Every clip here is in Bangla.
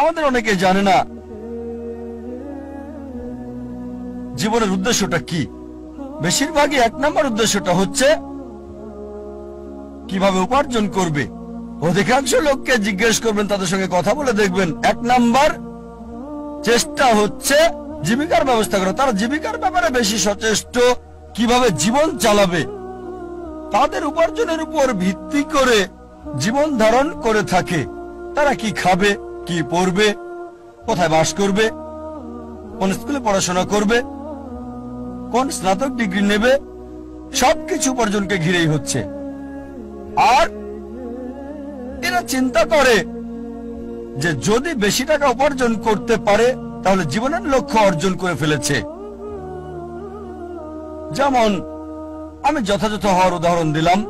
আমাদের অনেকে জানে না জীবনের উদ্দেশ্যটা কি। বেশিরভাগই 1 নম্বর উদ্দেশ্যটা হচ্ছে কিভাবে উপার্জন করবে। অধিকাংশ লোককে জিজ্ঞেস করবেন, তাদের সঙ্গে কথা বলে দেখবেন 1 নম্বর চেষ্টা হচ্ছে জীবিকার ব্যবস্থা করা। তারা জীবিকার ব্যাপারে বেশি সচেষ্ট, কিভাবে জীবন চালাবে। তাদের উপার্জনের উপর ভিত্তি করে জীবন ধারণ করে থাকে। তারা কি খাবে, কি পড়বে, কোথায় বাস করবে, কোন স্কুলে পড়াশোনা করবে, কোন স্নাতক ডিগ্রি নেবে, সবকিছু উপার্জনকে ঘিরেই হচ্ছে। আর এরা চিন্তা করে যে যদি বেশি টাকা উপার্জন করতে পারে তাহলে জীবনের লক্ষ্য অর্জন করে ফেলেছে। যেমন আমি যথাযথ হওয়ার উদাহরণ দিলাম।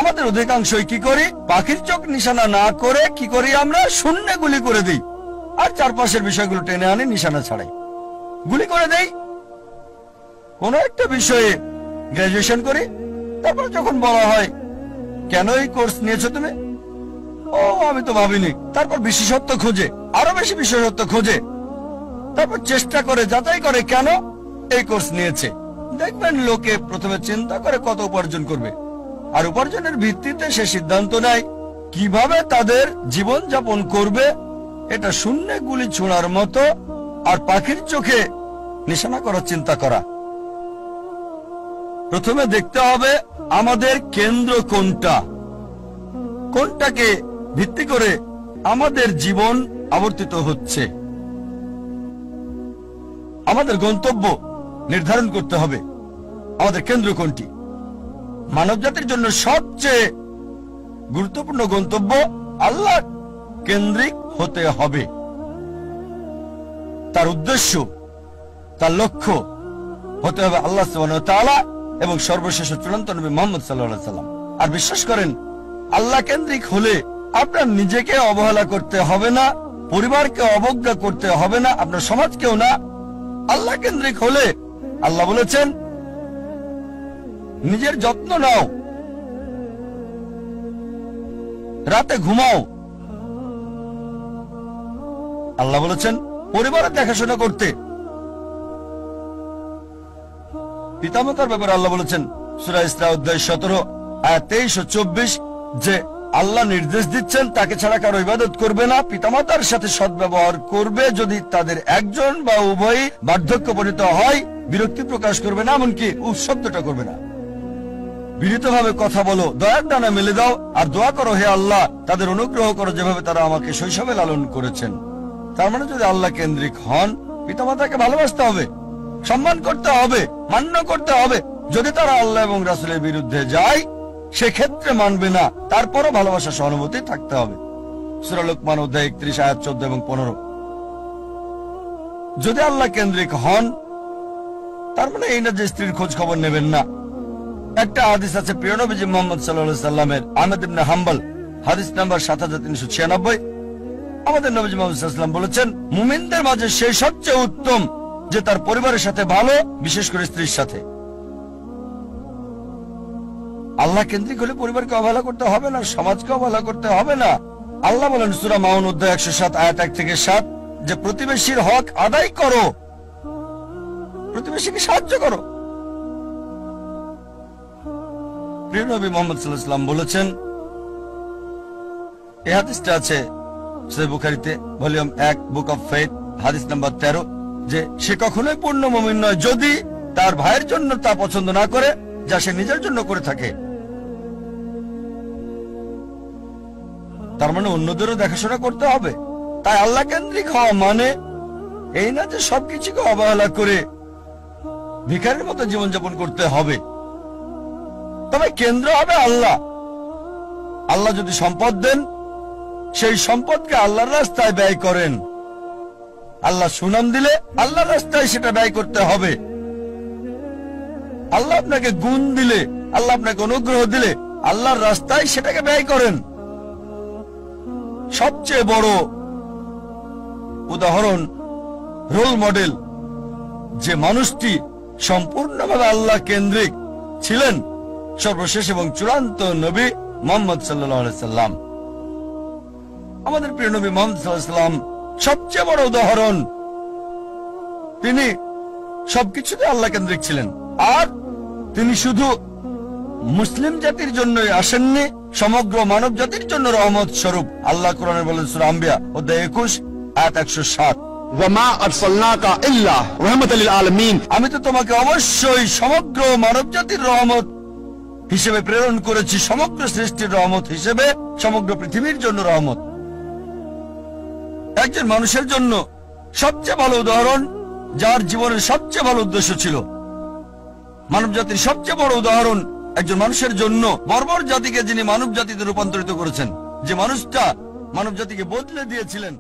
আমাদের অধিকাংশই কি করি, পাখির চোখ নিশানা না করে কি করি, আমরা শূন্যে গুলি করে দিই আর চারপাশের বিষয়গুলো টেনে আনি নিশানা ছাড়াই গুলি করে দেই। কোন একটা বিষয়ে গ্রাজুয়েশন করি, তারপর যখন বলা হয় কেন এই কোর্স নিয়েছো তুমি, ও আমি তো ভাবিনি। তারপর বিশেষত্ব খোঁজে, আরো বেশি বিশেষত্ব খোঁজে, তারপর চেষ্টা করে যাচাই করে কেন এই কোর্স নিয়েছে। দেখবেন লোকে প্রথমে চিন্তা করে কত উপার্জন করবে, আর উপার্জনের ভিত্তিতে সে সিদ্ধান্ত নেয় কিভাবে তাদের জীবন যাপন করবে। এটা শূন্যে গুলি ছোঁড়ার মতো আর পাখির চোখে নিশানা করার চিন্তা করা। প্রথমে দেখতে হবে আমাদের কেন্দ্র কোনটা, কোনটাকে ভিত্তি করে আমাদের জীবন আবর্তিত হচ্ছে। আমাদের গন্তব্য নির্ধারণ করতে হবে আমাদের কেন্দ্র কোনটি। মানব জাতির জন্য সবচেয়ে গুরুত্বপূর্ণ গন্তব্য আল্লাহ কেন্দ্রিক হতে হবে। তার উদ্দেশ্য, তার লক্ষ্য হতে হবে আল্লাহ সুবহানাহু ওয়া তাআলা এবং সর্বশেষ চূড়ান্ত নবী মুহাম্মদ সাল্লাল্লাহু আলাইহি ওয়াসাল্লাম। আর বিশ্বাস করেন, আল্লাহ কেন্দ্রিক হলে আপনার নিজেকে অবহেলা করতে হবে না, পরিবারকে অবজ্ঞা করতে হবে না, আপনার সমাজকেও না। আল্লাহ কেন্দ্রিক হলে আল্লাহ বলেছেন নিজের যত্ন নাও, রাতে ঘুমাও। আল্লাহ বলেছেন পরিবারের দেখাশোনা করতে। পিতামাতার ব্যাপারে আল্লাহ বলেছেন সূরা ইসরা অধ্যায় 17 আয়াত 23 ও 24 যে আল্লাহ নির্দেশ দিচ্ছেন তাকে ছাড়া কারো ইবাদত করবে না, পিতামাতার সাথে সদ্ব্যবহার করবে, যদি তাদের একজন বা উভয়ই বার্ধক্যপরিণত হয় বিরক্তি প্রকাশ করবে না, এমনকি শব্দটা করবে না। বিনীতভাবে কথা বলো, দয়ার ডানা মেলে দাও, আর দোয়া করো হে আল্লাহ তাদের অনুগ্রহ করো যেভাবে তারা আমাকে শৈশবে লালন করেছেন। তার মানে যদি আল্লাহ কেন্দ্রিক হন, পিতামাতাকে ভালোবাসতে হবে, সম্মান করতে হবে, মান্য করতে হবে। যদি তারা আল্লাহ এবং রাসূলের বিরুদ্ধে যায় সেক্ষেত্রে মানবে না, তারপরও ভালোবাসা সহানুভূতি থাকতে হবে। সূরা লোকমান অধ্যায় 31 আয়াত 14 এবং 15। যদি আল্লাহ কেন্দ্রিক হন তার মানে এই না যে স্ত্রীর খোঁজ খবর নেবেন না। একটা হাদিস আছে প্রিয় নবীজি মুহাম্মদ সাল্লাল্লাহু আলাইহি সাল্লামের, আহমদ ইবনে হাম্বল, হাদিস নাম্বার 7396। আমাদের নবীজি মুহাম্মদ সাল্লাল্লাহু আলাইহি সাল্লাম বলেছেন মুমিনদের মাঝে সেই সবচেয়ে উত্তম যে তার পরিবারের সাথে ভালো, বিশেষ করে স্ত্রীর সাথে। আল্লাহ কেন্দ্রিক হলে পরিবারকে অবহেলা করতে হবে না, সমাজকে অবহেলা করতে হবে না। আল্লাহ বলেন সূরা মাউন অধ্যায় 107 আয়াত 1 থেকে 7 যে প্রতিবেশীর হক আদায় করো, প্রতিবেশীকে সাহায্য করো। প্রিয় নবী মুহাম্মদ সাল্লাল্লাহু আলাইহি ওয়াসাল্লাম বলেছেন, এই হাদিসটা আছে সহিহ বুখারীতে ভলিউম 1 বুক অফ ফেথ হাদিস নাম্বার 13 যে সে কখনোই পূর্ণ মুমিন নয় যদি তার ভাইয়ের জন্য তা পছন্দ না করে যা সে নিজের জন্য করে থাকে। তার মানে অন্যদেরও দেখাশোনা করতে হবে। তাই আল্লাহ কেন্দ্রিক হওয়া মানে এই না যে সবকিছুকে অবহেলা করে ভিখারির মতো জীবনযাপন করতে হবে। তবে কেন্দ্র হবে আল্লাহ। আল্লাহ যদি সম্পদ দেন সেই সম্পদকে আল্লাহর রাস্তায় ব্যয় করেন। আল্লাহ সুনাম দিলে আল্লাহর রাস্তায় সেটা ব্যয় করতে হবে। আল্লাহ আপনাকে গুণ দিলে, আল্লাহ আপনাকে অনুগ্রহ দিলে আল্লাহর রাস্তায় সেটাকে ব্যয় করেন। সবচেয়ে বড় উদাহরণ, রোল মডেল, যে মানুষটি সম্পূর্ণভাবে আল্লাহ কেন্দ্রিক ছিলেন, সর্বশেষ এবং চূড়ান্ত নবী মুহাম্মদ সাল্লাল্লাহু আলাইহি সাল্লাম। আমাদের প্রিয় নবী মুহাম্মদ সাল্লাল্লাহু আলাইহি সাল্লাম সবচেয়ে বড় উদাহরণ। তিনি সবকিছুতে আল্লাহ কেন্দ্রিক ছিলেন। আর তিনি শুধু মুসলিম জাতির জন্যই আসেননি, সমগ্র মানব জাতির জন্য রহমত স্বরূপ। আল্লাহ কোরআনে বলেন সূরা আম্বিয়া অধ্যায় 21 আয়াত 107, ওয়ামা আরসালনাকা ইল্লা রাহমাতাল লিল আলামিন। আমি তো তোমাকে অবশ্যই সমগ্র মানব জাতির রহমত হিসেবে প্রেরণ করেছি, সমগ্র সৃষ্টির রহমত হিসেবে, সমগ্র পৃথিবীর জন্য রহমত। একজন মানুষের জন্য সবচেয়ে ভালো উদাহরণ, যার জীবনের সবচেয়ে ভালো উদ্দেশ্য ছিল। মানব জাতির সবচেয়ে বড় উদাহরণ একজন মানুষের জন্য, বর্বর জাতিকে যিনি মানব জাতিতে রূপান্তরিত করেছেন, যে মানুষটা মানব জাতিকে বদলে দিয়েছিলেন।